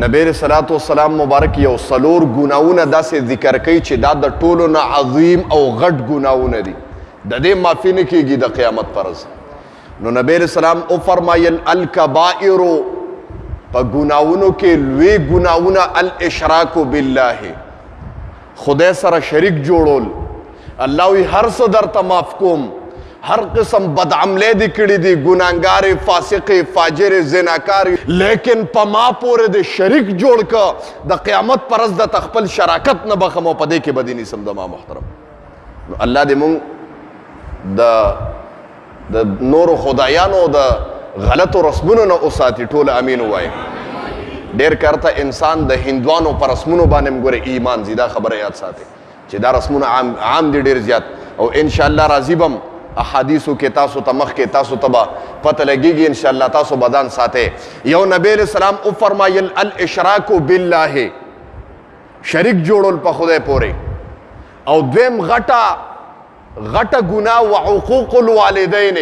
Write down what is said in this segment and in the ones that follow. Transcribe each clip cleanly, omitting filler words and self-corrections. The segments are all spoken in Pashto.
نبی رسول الله والسلام مبارک یو څلور ګناونه داسې ذکر کوي چې دا د ټولو نه عظیم او غټ ګناونه دي، د دې معافي نه کېږي د قیامت پر ورځ. نو نبی رسول الله وفرمایل الکبائر، په ګناونو کې لوی ګناونه الاشراک بالله، خدای سره شریک جوړول. الله وی هر څه درته معاف کوم، هر قسم بد عملې دي کړي دي، ګناهګار فاسق فاجر زناکار، لیکن په ما پورې د شریک جوړ که د قیامت پر ورځ د خپل شراکت نه بخم او په دې کې به دې نیسم. د ما محترم نو الله دې مونږ د نورو خدایانو د غلطو رسمونو نه وساتي. ټول امین ووایي. ډېر کارته انسان د هندوانو په رسمونو باندې هم ګوره ایمان ځي. دا خبره یاد ساتي چې دا رسمونه عام دي ډېر زیات، او انشاءالله راځي به احادیثو کې تاسو ته مخکې تاسو ته به پته لګېږي انشاءالله. تاسو بدان ساتئ. یو نبی علیہ السلام وفرمایل الاشراک بالله، شریک جوړول په خدای پورې، او دویم غټه ګناه وعقوق الوالدین،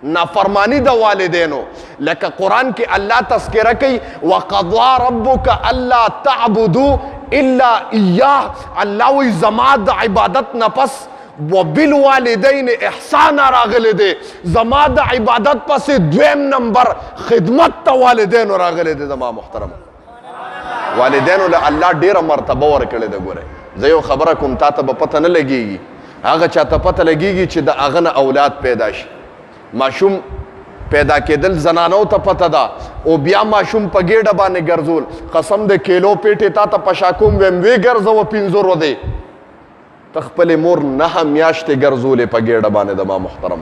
نافرمانی د والدینو. لکه قرآن کې الله تذکره کوي وقضا ربک الا تعبدوا الا ایاه، الله وی زما د عبادت نه پس وبالوالدین احسان راغلی دی، زما د عبادت پسې دویم نمبر خدمت ته والدینو راغلی دی. زما محترم والدینو له الله ډیره مرتبه ورکړې ده. ګوره زه یو خبره کوم، تا ته به پته نه لګېږي، هغه چاته پته لګېږي چې د هغه نه اولاد پیدا شي. ماشوم پیدا کېدل زنانو ته پته ده، او بیا ماشوم په ګېډه باندې ګرځول، قسم د کیلو پیټې تا ته په شا کوم ویم وی ګرځوه 5 ورځې، ته خپلې مور 9 میاشتې ګرځولې په ګېډه باندې. د ما محترم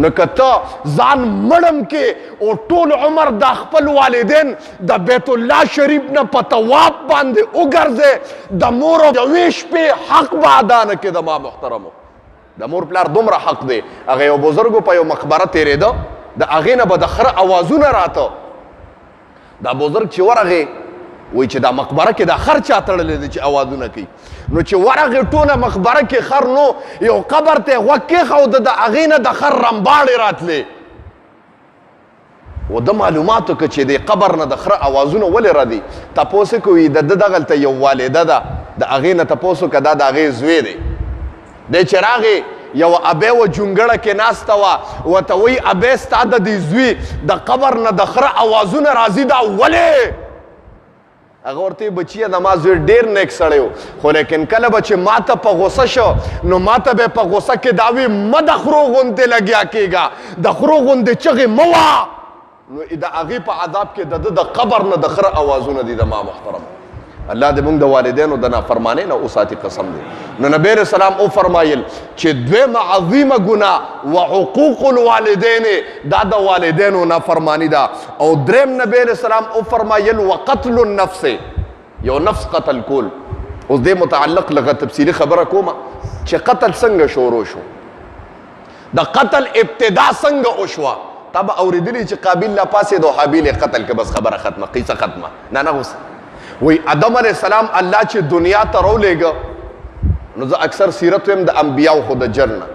نو که ته ځان مړم کې او ټول عمر د خپل والدین د بیت الله شریف نه په طواف باندې وګرځې، د مور او یوې شپې حق به ادا نه کړې. د ما محترمو د مور پلار دومره حق دی. هغه یو بزرګو په یو مقبره تېرېده، د هغې نه به د خره اوازونه راته. دا بزرګ چې ورغې وایي چې دا مقبره کې دا خر چا تړلی دی چې اوازونه کوي. نو چې ورغې ټوله مقبره کې خر نو، یو قبر ته یې غوږ کېښوده، د هغې نه د خر رمباړې راتلې. و ده معلوماتو که چې د قبر نه د خره اوازونه ولې راځي. تپوس یې کوي د ده دغلته یو والده ده، د هغې نه تپوس وکړه دا د هغې زوی دی. دی چې راغې یو ابۍ و جونګړه کې ناسته وه، ورته وایي ابۍ ستا د دې زوی د قبر نه د خره اوازونه راځي، دا ولې؟ هغه ورته بچیه د ما زوی ډېر نیک سړی و، خو لیکن کله به چې ما ته په غوسه شو نو ما ته به په غوسه کې دا وي مه د خرو غوندې لګیا کېږه، د خرو غوندې چغې مه وه. نو د هغې په عذاب کې د ده د قبر نه د خره اوازونه دي. د ما محترم الله دې موږ د والدینو د نافرمانۍ نه وساتي، قسم دی. نو نبی علیہ السلام وفرمایل چې دویمه عظیمه ګناه وعقوق الوالدین، دا د والدینو نافرمانی ده. او دریم نبی علیہ السلام وفرمایل وقتل النفس، یو نفس قتل کول. اوس دې متعلق لږه تفصیلي خبره کومه چې قتل څنګه شروع شو، د قتل ابتدا څنګه وشوه. تا به اورېدلي چې قابیل لا پاسېد او حابیل یې قتل که بس خبره ختمه، قیصه ختمه. نه اوس وی آدم علیہ السلام الله چې دنیا ته راولېږه، نو زه اکثر سیرت ویم د انبیاو خو د جن نه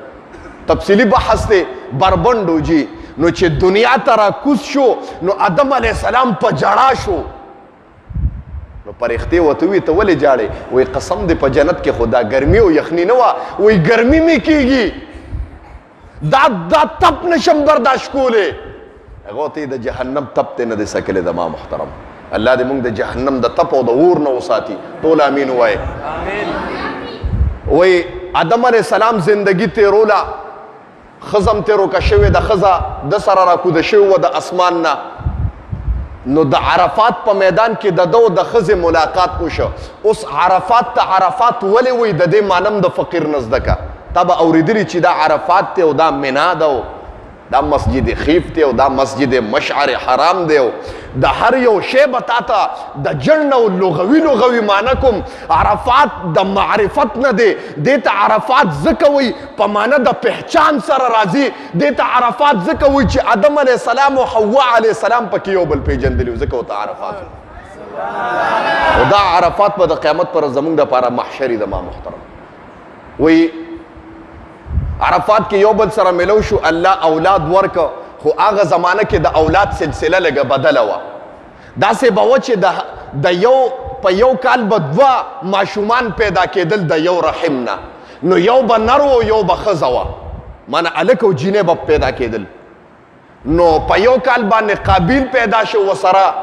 تفصیلي بحث دی بربنډو جي. نو چې دنیا ته راکوز شو نو آدم علیہ السلام په جړا شو. نو پرښتې ورته وویل ته ولې جاړې؟ وایي قسم دی په جنت کې خو دا ګرمي او یخني نه وه، وایي ګرمي مې کېږي، دا تپ نشم برداشت کولی. هغه ورته د جهنم تپ ته نه دی سکلی. د ما محترم الله دې موږ د جهنم د تپ او د اور نه وساتي. ټول امین ووایه. وایي آدم علیہ السلام زندگی تیروله، ښځه هم تېروکه شوې ده، ښځه ده سره راکوده شوې وه د اسمان نه. نو د عرفات په میدان کې د ده او د ښځې ملاقات وشو. اوس عرفات ته عرفات ولې وایي؟ د دې معنی د فقیر نه زده که. تا به اورېدلي چې دا عرفات دی او دا منا ده او دا مسجد خیف دی او دا مسجد مشعر حرام دی، او د هر یو شی به تا ته د جن او لغوي معنی کوم. عرفات د معرفت نه دی، دې ته عرفات ځکه وایي په معنی د پهچان سره راځي. دې ته عرفات ځکه وایي چې آدم علیہ السلام او حوا علیہ السلام پکې یو بل پیژندلي وو، ځکه ورته عرفات. او دا عرفات به د قیامت پر زموږ دپاره محشري ده. ما محترم وایي عرفات کې یو بل سره ملو شو، الله اولاد ورکه، خو هغه زمانه کې د اولاد سلسله لږه بدله وه. داسې به و چې د یو په یو کال به 2 ماشومان پیدا کېدل د یو رحم نه، نو یو به نر و یو به ښځه وه، مانه هلک او جینۍ به پیدا کېدل. نو په یو کال باندې قابیل پیدا شو، ورسره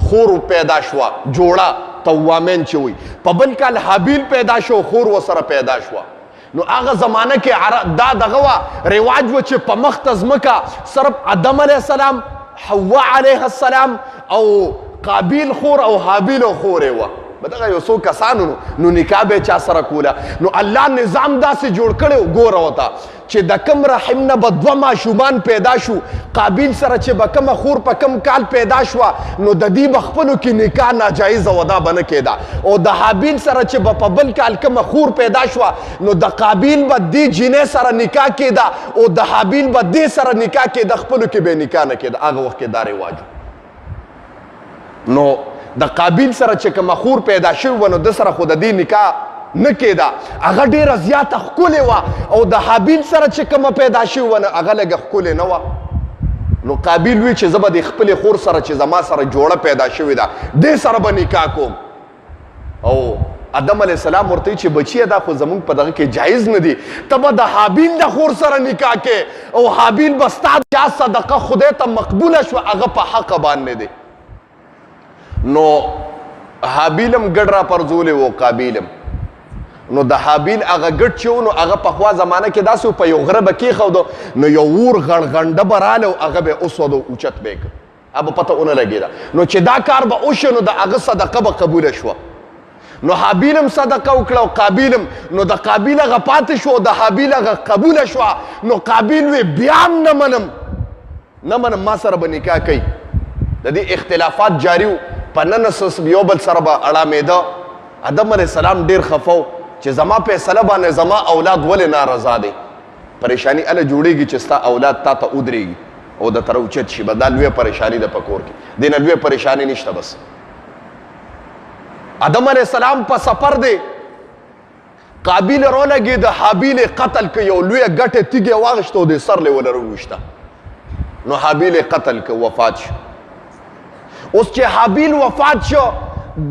خور پیدا شوه جوړه توامین چې وي. په بل کال حابیل پیدا شو، خور ورسره پیدا شوه. نو هغه زمانه کې دا دغه وه رواج و چې په مخ ته ځمکه صرف آدم علیه السلام، حوا علیه السلام او قابیل خور او حابیل خورې وه. دغه یو څو کسانو نو نکاح به چا سره کوله. نو الله نظام داسې جوړ کړی ګوره ورته چې د کم رحم نه به 2 ماشومان پیدا شو. قابیل سره چې به کومه خور په کم کال پیدا شوه، نو د دې به خپلو کې نکاح ناجایزه و، دا به نه کېده. او د حابیل سره چې به په بل کال کومه خور پیدا شوه، نو د قابیل به دې جینۍ سره نکاح کېده او د حابیل به دې سره نکاح کېده، خپلو کې به نکاح نه کېده. هغه وخت کې دا رواج. نو د قابیل سره چې کومه خور پیدا شوې وه، نو د سره خو د دې نکاح نه کېده، هغه ډېره زیاته ښکلې وه. او د حابیل سره چې کومه پیدا شوې وه، هغه لږه ښکلې نه وه. نو قابیل وی چې زه به د خپلې خور سره چې زما سره جوړه پیدا شوې ده، دې سره به نکاح کوم. او آدم علیه السلام ورته چې بچیه دا خو زمونږ په دغه کې جایز نه دي، ته به د حابیل د خور سره نکاح کې، او حابیل به ستا چا صدقه خدای ته مقبوله شوه، هغه په حق باندې دی. نو حابیلم ګډ را پرځولې و قابیلم. نو د حابیل هغه ګډ چې و، نو هغه پخوا زمانه کې داسې په یو غره به کېښودو، نو یو اور غړغنډه به راله او هغه به یې اوسودو، اوچت به یې کړ، هغه به پته ونه لګېده. نو چې دا کار به وشو، نو د هغه صدقه به قبوله شوه. نو حابیلم صدقه وکړه او قابیلم، نو د قابیل هغه پاتې شو او د حابیل هغه قبوله شوه. نو قابیل وی بیا هم نه منم ما سره به نکاح کوي. د دې اختلافات جاري و، په ننس یو بل سره به اړامېده. آدم علیه السلام ډېر خفه و چې زما فیصله باندې زما اولاد ولې نارضا دی. پریشانی هله جوړېږي چې ستا اولاد تا ته ودرېږي او د تره اوچت شي، به دا لویه پریشاني ده په کور کې، دې نه لویه پریشاني نشته. بس آدم علیه السلام په سفر دی، قابیل رولګي د حابیل قتل که یو لویه ګټه تیږې واغشته او د سر له ولر وویشته. نو حابیل قتل که وفات شو. اوس چې حابیل وفات شو،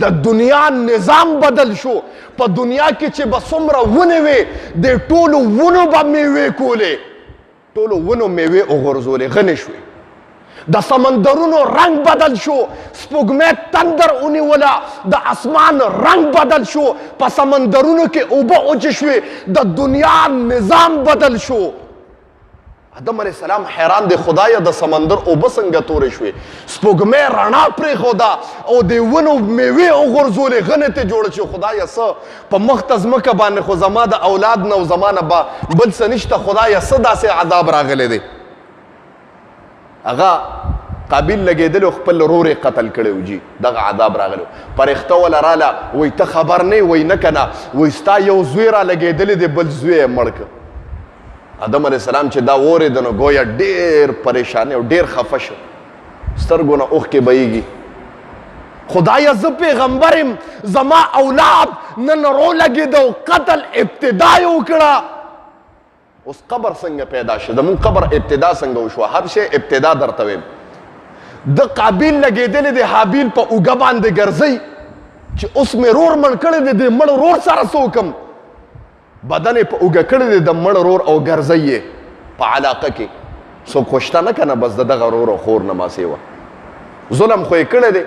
د دنیا نظام بدل شو. په دنیا کې چې به څومره ونې وې، د ټولو ونو به میوې کولې، ټولو ونو میوې وغورځولې، غنې شوې. د سمندرونو رنگ بدل شو، سپوږمۍ تندر ونیوله، د اسمان رنگ بدل شو، په سمندرونو کې اوبه وچې شوې، د دنیا نظام بدل شو. آدم علیه السلام حیران دی، خدایا د سمندر اوبه څنګه تورې شوې، سپوږمۍ رڼا پرېښوده او د ونو میوې وغورځولې، غنې ته جوړه شو. خدایا څه په مخ ته ځمکه باندې خو زما د اولاد نه او زما نه بل څه نشته، خدایا څه داسې عذاب راغلی دی. هغه قابیل لګېدلی خپل ورور یې قتل کړی و. جي دغه عذاب راغلی و. فرښته وله راله، وایي ته خبر نه یې؟ وایي نه که نه. وایي ستا یو زوی را لګېدلی دی، بل زوی یې مړ کړ. آدم علیه السلام چې دا واورېده، نو ګویا ډېر پریشانې او ډېر خفه شو، سترګو نه اوښکې بهیږي. خدایا زه پیغمبر یم، زما اولاد نن رولګېده او قتل ابتدا یې وکړه. اوس قبر څنګه پیدا شو؟ زمونږ قبر ابتدا څنګه وشوه؟ هر شی ابتدا درته ویم. د قابیل لګېدلی دی، حابیل په اوږه باندې ګرځئ چې اوس مې رور مړ کړی دی، د مړ رور سره څه وکړم؟ بدن یې په اوږه کړی دی د مړ رور او ګرځئ یې په علاقه کې. څوک خو شته نه که نه، بس د دغه رور او خور نه ماسې وه. ظلم خو یې کړی دی.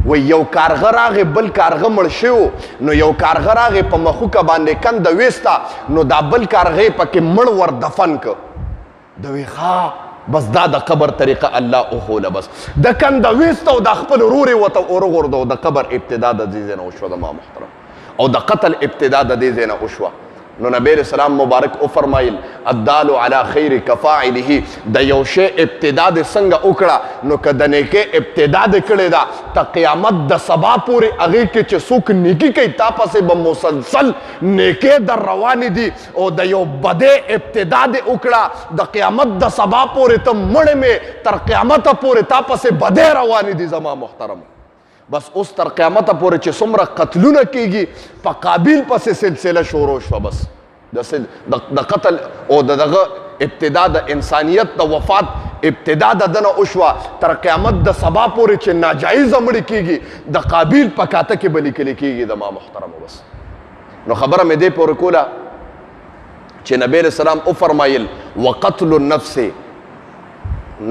وی یو کارغه راغی، بل کارغه مړ شوی، نو یو کارغه راغی په مخوکه باندې کنده ویسته، نو دا بل کارغه یې پکې مړ ور دفن که. د وی ښه بس دا د قبر طریقه الله اخوله. بس د کنده ویسته او د خپل ورور یې ورته ورغورځه او د قبر ابتدا د دې ځای نه وشوه زما محترم، او د قتل ابتدا د دې ځای نه وشوه. نو نبی علیہ السلام مبارک او فرمایل الدال علی خیر کفاعله، د یو شی ابتدا د څنګه وکړه، نو که د نیکۍ ابتدا د کړې ده، ته قیامت د سبا پورې هغې کې چې څوک نیکي کوي، تا پسې به مسلسل نیکۍ در روانې دي. او د یو بدۍ ابتدا د وکړه، د قیامت د سبا پورې ته مړې مې تر قیامته پورې تا پسې بدۍ روانې دي زما محترم. بس اوس تر قیامته پورې چې څومره قتلونه کېږي، په قابیل پسې سلسله شروع شوه. بس د قتل او دغه ابتدا د انسانیت د وفات ابتدا د دنه وشوه تر قیامت د سبا پورې چې ناجایزه مړی کېږي د قابیل په کاته کې به لیکلی کېږي د ما محترمو. بس نو خبره مې دې پورې کوله چې نبی علیہ السلام وفرمایل وقتل النفس،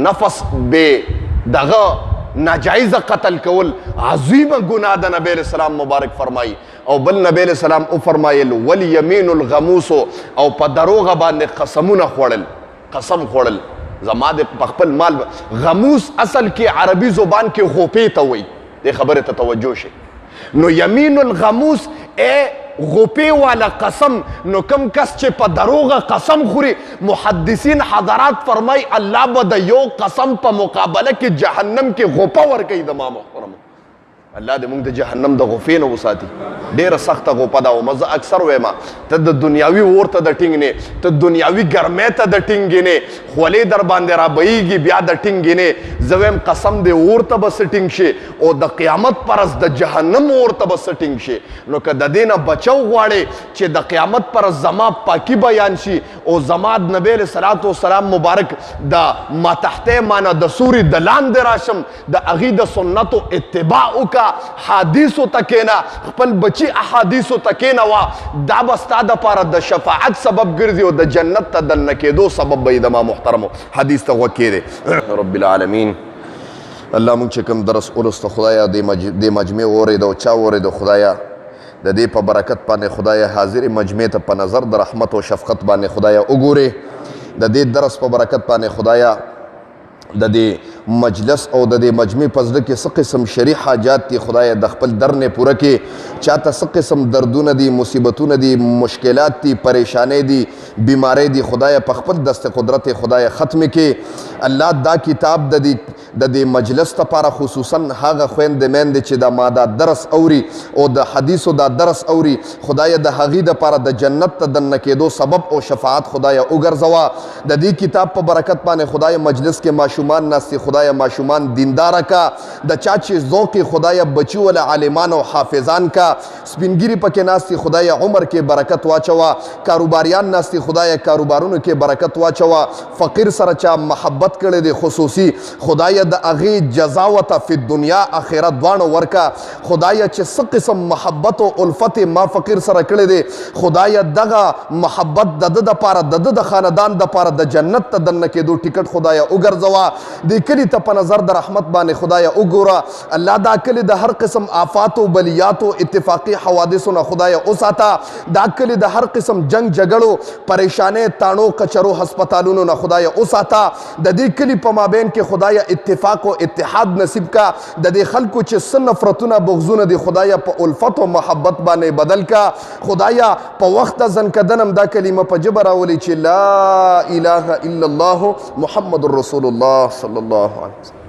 نفس بے دغه ناجایزه قتل کول عظیمه ګناه ده نبی علیہ السلام مبارک فرمایي. او بل نبی علیہ السلام وفرمایل والیمین الغموس، او په دروغه باندې قسمونه خوړل، قسم خوړل زما د خپل مال. غموس اصل کې عربي زبان کې غوپې ته وایي، دې خبرې ته توجه شي. نو یمین الغموس غوپې والا قسم. نو کم کس چې په دروغه قسم خوري، محدثین حضرات فرمای الله به د یو قسم په مقابله کې جهنم کې غوپه ورکوي د ما محترمو. الله دې موږ د جهنم د غوفې نه وساتي. ډېره سخته غوپه ده. او مزه اکثر وایم ته د دنیاوي اور ته د ټینګ نه، ته دنیاوي ګرمۍ ته د ټینګ نه، خولې در باندې رابهیږي بیا د ټینګ نه. زه وایم قسم دې اور ته به څه ټینګ شي او د قیامت پر ورځ د جهنم اور ته به څه ټینګ شي. نو که د دې نه بچو غواړې چې د قیامت پر ورځ زما پاکي بیان شي او زما نبی علیه الصلاة والسلام مبارک د ما تحته معنی د سوري د لاندې راشم، د هغې د سنتو اتباع وکړه، حدیثو تکینا، خپل بچی احادیثو تکینا وا، دا به ستا دپاره د شفاعت سبب ګرځي او د جنت ته دننه کېدو سبب به یې د ما محترمو. حدیث ته غوږ کېدی. رب العالمین الله مونږ چې کوم درس ولسته خدایا دې مجمع واورېده او چا واورېده خدایا د دې په برکت باندې خدایا حاضرې مجمع ته په نظر د رحمت او شفقت باندې خدایا وګورې. د دې درس په برکت باندې خدایا د دې مجلس او د دې مجمع په زړه کې څه قسم شرعي حاجات دي خدایا د خپل در نه پوره کې. چاته څه قسم دردونه دي، مصیبتونه دي، مشکلات دي، پریشانۍ دي، بیماری دي خدایا په خپل دست قدرت خدایا ختم کې. الله دا کتاب د دې مجلس لپاره خصوصا هغه خویندې میندې چې دا ما دا درس اوري او د حدیثو دا درس اوري خدایا د هغې دپاره د جنت ته دننه کېدو سبب او شفاعت خدایا وګرځوه. د دې کتاب په برکت باندې خدایا مجلس کې ماشومان ناستي خدایا ماشومان دینداره کا، د چا چې ذوقي خدایا بچي ولا عالمان او حافظان کا، سپینګیري پکې ناستي خدایا عمر کې برکت واچوه، کاروباریان ناستي خدایا کاروبارونو کې برکت واچوه، فقیر سره چا محبت کړی دی خصوصي خدایا د هغې جزا ورته فی دنیا آخرت دواړو ورکه. خدایا چې څه قسم محبت او الفت ما فقیر سره کړی دی خدایا دغه محبت د ده دپاره د ده د خاندان دپاره د جنت ته دننه کېدو ټیکټ خدایا وګرځوه. دې کلي ته په نظر د رحمت باندې خدایا وګوره. الله دا کلي د هر قسم آفاتو بلیاتو اتفاقي حوادثو نه خدایا وساته. دا کلي د هر قسم جنگ جګړو پریشانۍ تاڼو کچرو هسپتالونو نه خدایا وساته. د دې کلي په مابین کې خدایا اتفاق او اتحاد نصیب کا. د دې خلکو چې څه نفرتونه بغضونه دي خدایا په الفت او محبت باندې بدل کا. خدایا په وخت ځنکدنم دا کلمه په ژبه راولي چې لا اله الا الله محمد رسول الله صلی الله علیه وسلم.